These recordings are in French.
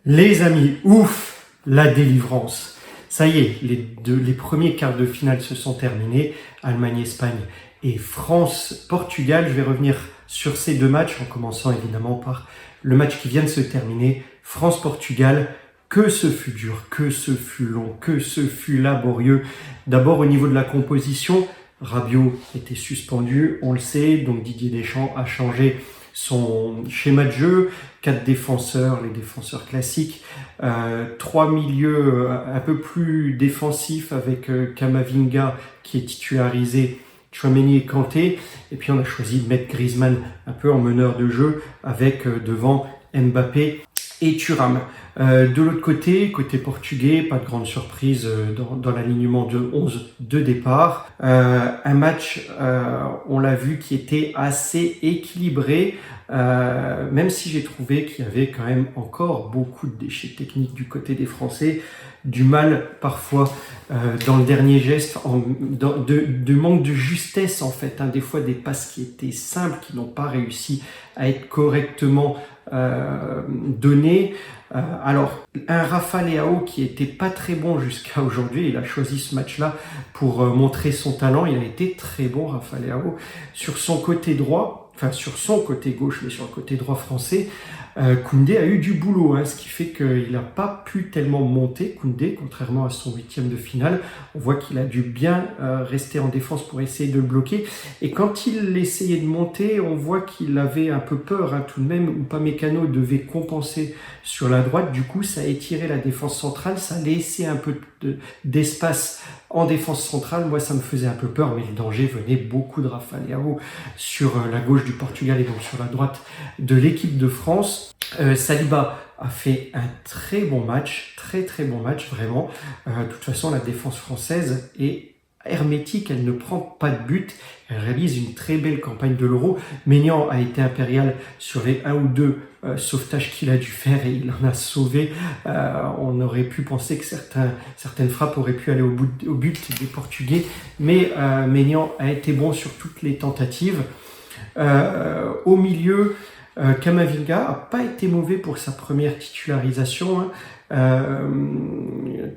Les amis, ouf, la délivrance. Ça y est, les premiers quarts de finale se sont terminés. Allemagne-Espagne et France-Portugal. Je vais revenir sur ces deux matchs en commençant évidemment par le match qui vient de se terminer. France-Portugal, que ce fut dur, que ce fut long, que ce fut laborieux. D'abord au niveau de la composition, Rabiot était suspendu, on le sait, donc Didier Deschamps a changé son schéma de jeu, 4 défenseurs, les défenseurs classiques, 3 milieux un peu plus défensifs avec Camavinga qui est titularisé, Tchouaméni et Kanté, et puis on a choisi de mettre Griezmann un peu en meneur de jeu avec devant Mbappé et Thuram. De l'autre côté portugais, pas de grande surprise dans l'alignement de 11 de départ. Un match, on l'a vu, qui était assez équilibré, même si j'ai trouvé qu'il y avait quand même encore beaucoup de déchets techniques du côté des Français, du mal parfois dans le dernier geste, de manque de justesse en fait, des fois des passes qui étaient simples, qui n'ont pas réussi à être correctement données. Alors, un Rafa Leao qui était pas très bon jusqu'à aujourd'hui, il a choisi ce match-là pour montrer son talent, il a été très bon Rafa Leao. Sur son côté droit, enfin sur son côté gauche, mais sur le côté droit français, Koundé a eu du boulot, ce qui fait qu'il n'a pas pu tellement monter, Koundé, contrairement à son 8e de finale. On voit qu'il a dû bien rester en défense pour essayer de le bloquer. Et quand il essayait de monter, on voit qu'il avait un peu peur tout de même. Upamecano devait compenser sur la droite. Du coup, ça a étiré la défense centrale, ça a laissé un peu d'espace en défense centrale. Moi, ça me faisait un peu peur, mais le danger venait beaucoup de Rafa Leao sur la gauche du Portugal et donc sur la droite de l'équipe de France. Saliba a fait un très bon match, très bon match, vraiment. De toute façon, la défense française est hermétique, elle ne prend pas de but, elle réalise une très belle campagne de l'Euro. Maignan a été impérial sur les 1 ou 2 sauvetages qu'il a dû faire et il en a sauvé. On aurait pu penser que certaines frappes auraient pu aller au but des Portugais, mais Maignan a été bon sur toutes les tentatives. Au milieu, Camavinga n'a pas été mauvais pour sa première titularisation.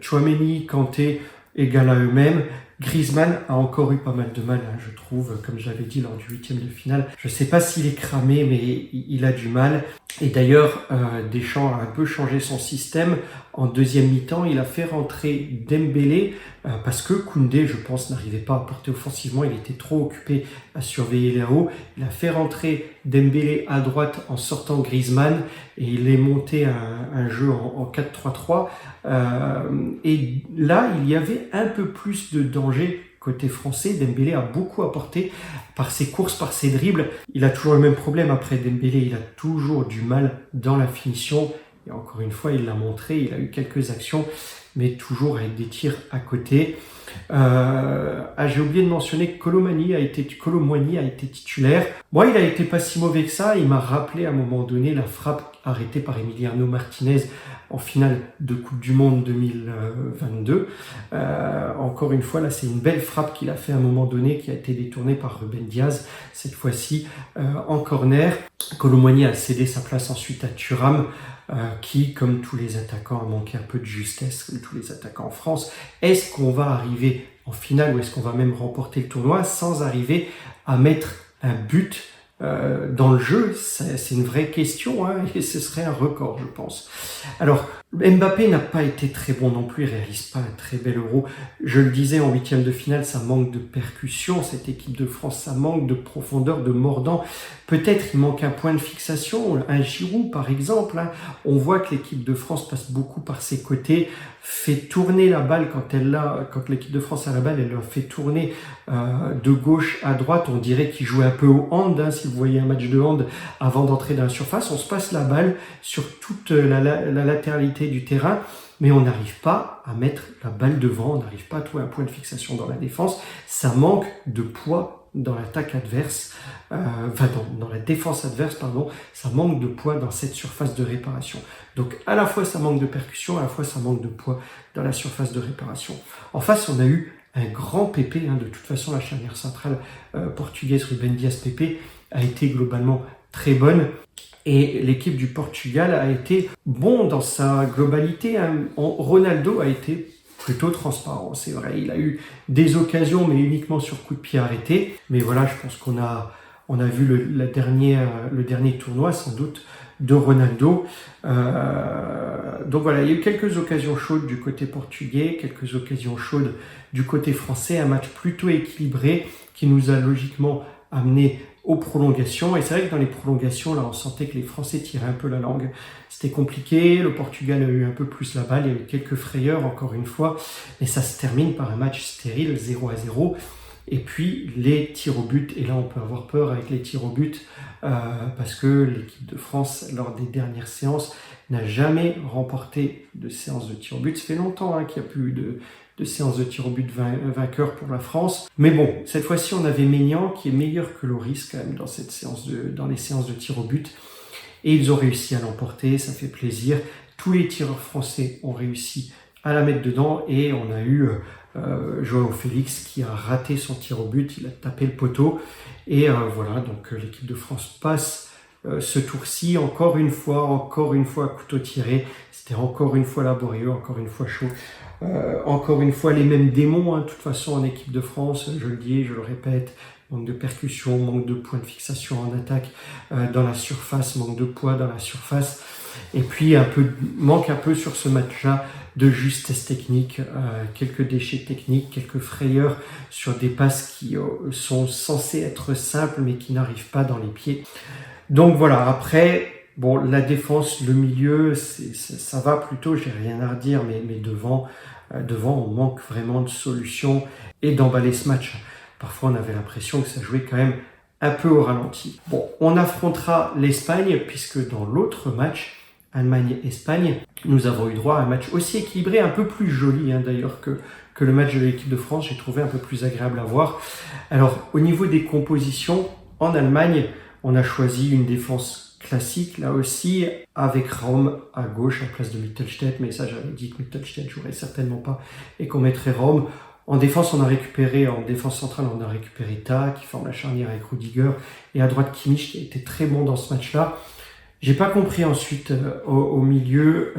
Tchouaméni, Kanté, égal à eux-mêmes. Griezmann a encore eu pas mal de mal, je trouve, comme j'avais dit lors du 8e de finale. Je ne sais pas s'il est cramé, mais il a du mal. Et d'ailleurs, Deschamps a un peu changé son système. En deuxième mi-temps, il a fait rentrer Dembélé parce que Koundé, je pense, n'arrivait pas à porter offensivement. Il était trop occupé à surveiller les hauts. Il a fait rentrer Dembélé à droite en sortant Griezmann et il est monté un jeu en 4-3-3. Et là, il y avait un peu plus de danger côté français. Dembélé a beaucoup apporté par ses courses, par ses dribbles. Il a toujours le même problème après Dembélé, il a toujours du mal dans la finition. Et encore une fois, il l'a montré, il a eu quelques actions, mais toujours avec des tirs à côté. J'ai oublié de mentionner que Colomani a été titulaire. Moi, il a été pas si mauvais que ça. Il m'a rappelé à un moment donné la frappe arrêtée par Emiliano Martinez en finale de Coupe du Monde 2022. Encore une fois, là, c'est une belle frappe qu'il a fait à un moment donné, qui a été détournée par Ruben Diaz, cette fois-ci en corner. Colomani a cédé sa place ensuite à Thuram, qui, comme tous les attaquants, a manqué un peu de justesse, comme tous les attaquants en France. Est-ce qu'on va arriver en finale ou est-ce qu'on va même remporter le tournoi sans arriver à mettre un but dans le jeu? C'est une vraie question, et ce serait un record, je pense. Alors, Mbappé n'a pas été très bon non plus, il ne réalise pas un très bel Euro. Je le disais, en 8e de finale, ça manque de percussion, cette équipe de France, ça manque de profondeur, de mordant. Peut-être il manque un point de fixation, un Giroud par exemple. On voit que l'équipe de France passe beaucoup par ses côtés, fait tourner la balle quand l'équipe de France a la balle, elle la fait tourner de gauche à droite. On dirait qu'il joue un peu au hand, si vous voyez un match de hand avant d'entrer dans la surface. On se passe la balle sur toute la latéralité du terrain, mais on n'arrive pas à mettre la balle devant, on n'arrive pas à trouver un point de fixation dans la défense. Ça manque de poids dans l'attaque adverse, dans la défense adverse, ça manque de poids dans cette surface de réparation. Donc à la fois ça manque de percussion, à la fois ça manque de poids dans la surface de réparation. En face, on a eu un grand Pépé, de toute façon la charnière centrale portugaise Ruben Dias-Pépé a été globalement très bonne. Et l'équipe du Portugal a été bon dans sa globalité. Ronaldo a été plutôt transparent, c'est vrai. Il a eu des occasions, mais uniquement sur coup de pied arrêté. Mais voilà, je pense qu'on a vu le dernier tournoi, sans doute, de Ronaldo. Donc voilà, il y a eu quelques occasions chaudes du côté portugais, quelques occasions chaudes du côté français. Un match plutôt équilibré qui nous a logiquement amené aux prolongations. Et c'est vrai que dans les prolongations, là, on sentait que les Français tiraient un peu la langue. C'était compliqué. Le Portugal a eu un peu plus la balle. Il y a eu quelques frayeurs, encore une fois. Et ça se termine par un match stérile, 0-0. Et puis, les tirs au but. Et là, on peut avoir peur avec les tirs au but parce que l'équipe de France, lors des dernières séances, n'a jamais remporté de séance de tirs au but. Ça fait longtemps qu'il n'y a plus de séances de tir au but vainqueur pour la France. Mais bon, cette fois-ci, on avait Maignan qui est meilleur que Lloris quand même dans les séances de tir au but. Et ils ont réussi à l'emporter, ça fait plaisir. Tous les tireurs français ont réussi à la mettre dedans et on a eu João Félix qui a raté son tir au but, il a tapé le poteau. Et voilà, donc l'équipe de France passe ce tour-ci encore une fois à couteau tiré. C'était encore une fois laborieux, encore une fois chaud. Encore une fois les mêmes démons, de toute façon en équipe de France, je le dis, je le répète, manque de percussion, manque de points de fixation en attaque dans la surface, manque de poids dans la surface, et puis manque un peu sur ce match-là de justesse technique, quelques déchets techniques, quelques frayeurs sur des passes qui sont censées être simples mais qui n'arrivent pas dans les pieds. Donc voilà, après... Bon, la défense, le milieu, ça va plutôt, j'ai rien à redire, mais devant, on manque vraiment de solutions et d'emballer ce match. Parfois, on avait l'impression que ça jouait quand même un peu au ralenti. Bon, on affrontera l'Espagne, puisque dans l'autre match, Allemagne-Espagne, nous avons eu droit à un match aussi équilibré, un peu plus joli d'ailleurs que le match de l'équipe de France. J'ai trouvé un peu plus agréable à voir. Alors, au niveau des compositions, en Allemagne, on a choisi une défense classique, là aussi, avec Raum à gauche en place de Mittelstädt, mais ça j'avais dit que Mittelstädt jouerait certainement pas et qu'on mettrait Raum. En défense centrale, on a récupéré Ta, qui forme la charnière avec Rudiger, et à droite Kimmich, qui a été très bon dans ce match-là. J'ai pas compris ensuite, au milieu,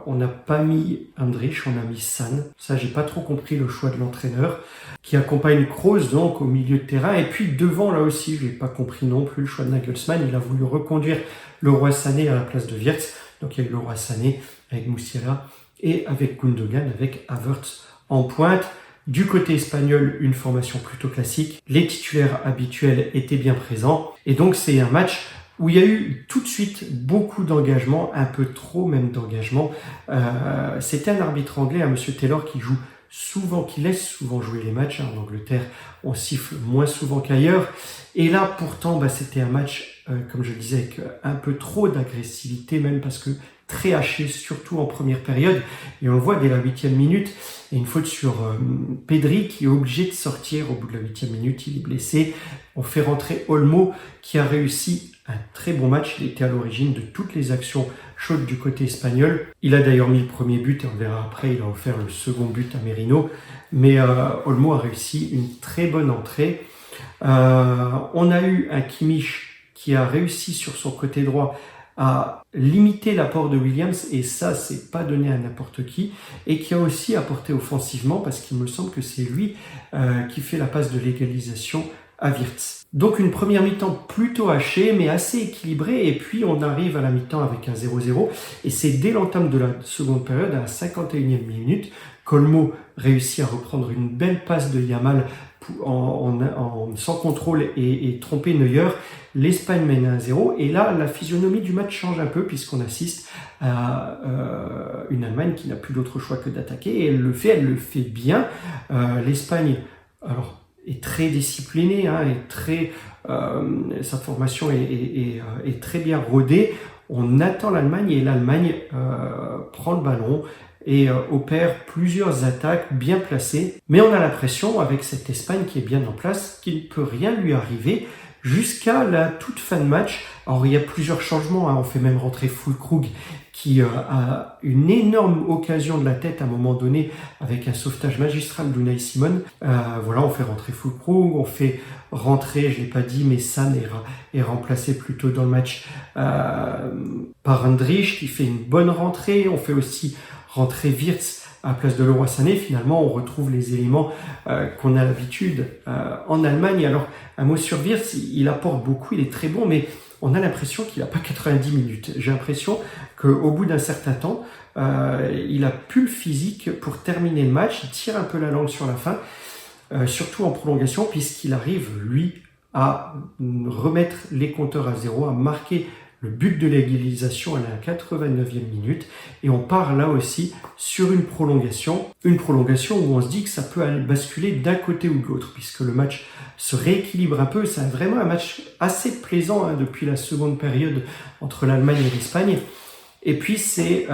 on n'a pas mis Andrich, on a mis San. Ça, j'ai pas trop compris le choix de l'entraîneur, qui accompagne Kroos donc au milieu de terrain. Et puis devant, là aussi, j'ai pas compris non plus le choix de Nagelsmann. Il a voulu reconduire Leroy Sané à la place de Wirtz. Donc il y a eu Leroy Sané avec Musiala et avec Gundogan, avec Havertz en pointe. Du côté espagnol, une formation plutôt classique. Les titulaires habituels étaient bien présents. Et donc c'est un match où il y a eu tout de suite beaucoup d'engagement, un peu trop même d'engagement. C'était un arbitre anglais, Monsieur Taylor, qui laisse souvent jouer les matchs. En Angleterre, on siffle moins souvent qu'ailleurs. Et là, pourtant, c'était un match, comme je le disais, avec un peu trop d'agressivité, même parce que très haché, surtout en première période. Et on le voit dès la 8e minute. Et une faute sur Pedri qui est obligé de sortir au bout de la 8e minute. Il est blessé. On fait rentrer Olmo qui a réussi un très bon match. Il était à l'origine de toutes les actions chaudes du côté espagnol. Il a d'ailleurs mis le premier but et on verra après. Il a offert le second but à Merino. Mais Olmo a réussi une très bonne entrée. On a eu un Kimmich qui a réussi sur son côté droit à limiter l'apport de Williams, et ça, c'est pas donné à n'importe qui, et qui a aussi apporté offensivement, parce qu'il me semble que c'est lui qui fait la passe de l'égalisation à Wirtz. Donc une première mi-temps plutôt hachée, mais assez équilibrée, et puis on arrive à la mi-temps avec un 0-0, et c'est dès l'entame de la seconde période, à la 51e minute, qu'Olmo réussit à reprendre une belle passe de Yamal sans contrôle et tromper Neuer. L'Espagne mène 1-0 et là la physionomie du match change un peu puisqu'on assiste à une Allemagne qui n'a plus d'autre choix que d'attaquer, et elle le fait bien. L'Espagne est très disciplinée, sa formation est très bien rodée. On attend l'Allemagne et l'Allemagne prend le ballon et opère plusieurs attaques bien placées. Mais on a l'impression, avec cette Espagne qui est bien en place, qu'il ne peut rien lui arriver jusqu'à la toute fin de match. Alors il y a plusieurs changements, on fait même rentrer Füllkrug qui a une énorme occasion de la tête à un moment donné avec un sauvetage magistral d'Unai Simon. Voilà, on fait rentrer Füllkrug, on fait rentrer, je l'ai pas dit, mais San est remplacé plus tôt dans le match par Andrich qui fait une bonne rentrée. On fait aussi rentrer Wirtz à la place de Leroy Sané. Finalement, on retrouve les éléments qu'on a l'habitude en Allemagne. Alors, un mot sur Wirtz, il apporte beaucoup, il est très bon, mais on a l'impression qu'il n'a pas 90 minutes. J'ai l'impression qu'au bout d'un certain temps, il a plus le physique pour terminer le match. Il tire un peu la langue sur la fin, surtout en prolongation, puisqu'il arrive, lui, à remettre les compteurs à zéro, à marquer le but de l'égalisation à la 89e minute. Et on part là aussi sur une prolongation où on se dit que ça peut aller basculer d'un côté ou de l'autre, puisque le match se rééquilibre un peu. C'est vraiment un match assez plaisant depuis la seconde période entre l'Allemagne et l'Espagne. Et puis c'est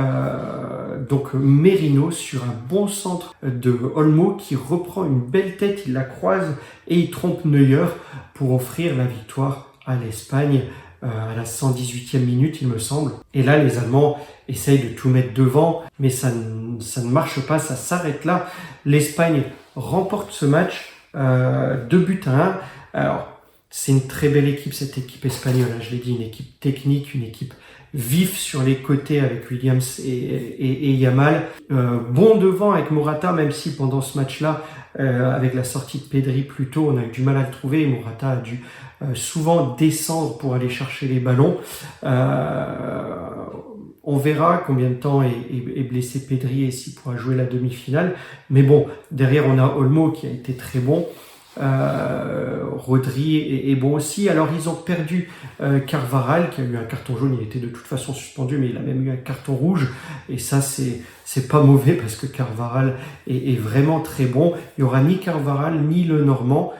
donc Merino sur un bon centre de Olmo qui reprend une belle tête, il la croise et il trompe Neuer pour offrir la victoire à l'Espagne à la 118e minute, il me semble. Et là, les Allemands essayent de tout mettre devant, mais ça ne marche pas, ça s'arrête là. L'Espagne remporte ce match 2-1. Alors, c'est une très belle équipe, cette équipe espagnole, je l'ai dit, une équipe technique, une équipe vif sur les côtés avec Williams et Yamal. Bon devant avec Morata, même si pendant ce match-là, avec la sortie de Pedri plus tôt, on a eu du mal à le trouver. Morata a dû souvent descendre pour aller chercher les ballons. On verra combien de temps est blessé Pedri et s'il pourra jouer la demi-finale. Mais bon, derrière on a Olmo qui a été très bon. Rodri est bon aussi. Alors ils ont perdu Carvajal qui a eu un carton jaune, il était de toute façon suspendu, mais il a même eu un carton rouge, et ça c'est pas mauvais parce que Carvajal est vraiment très bon. Il y aura ni Carvajal ni le Normand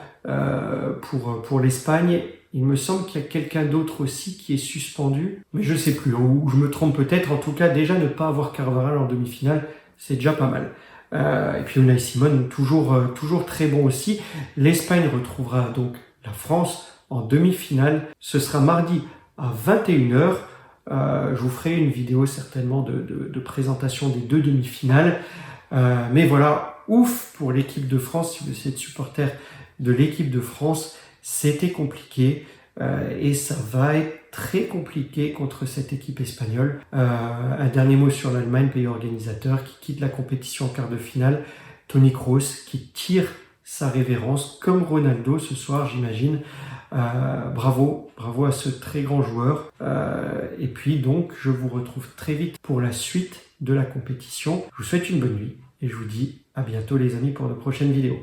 pour l'Espagne. Il me semble qu'il y a quelqu'un d'autre aussi qui est suspendu, mais je sais plus, ou je me trompe peut-être. En tout cas, déjà ne pas avoir Carvajal en demi-finale, c'est déjà pas mal. Et puis Unai Simon, toujours très bon aussi. L'Espagne retrouvera donc la France en demi-finale. Ce sera mardi à 21h. Je vous ferai une vidéo certainement de présentation des deux demi-finales. Mais voilà, ouf pour l'équipe de France. Si vous êtes supporter de l'équipe de France, c'était compliqué. Et ça va être très compliqué contre cette équipe espagnole. Un dernier mot sur l'Allemagne, pays organisateur, qui quitte la compétition en quart de finale. Toni Kroos qui tire sa révérence, comme Ronaldo ce soir, j'imagine. Bravo à ce très grand joueur. Et puis donc, je vous retrouve très vite pour la suite de la compétition. Je vous souhaite une bonne nuit et je vous dis à bientôt les amis pour de prochaines vidéos.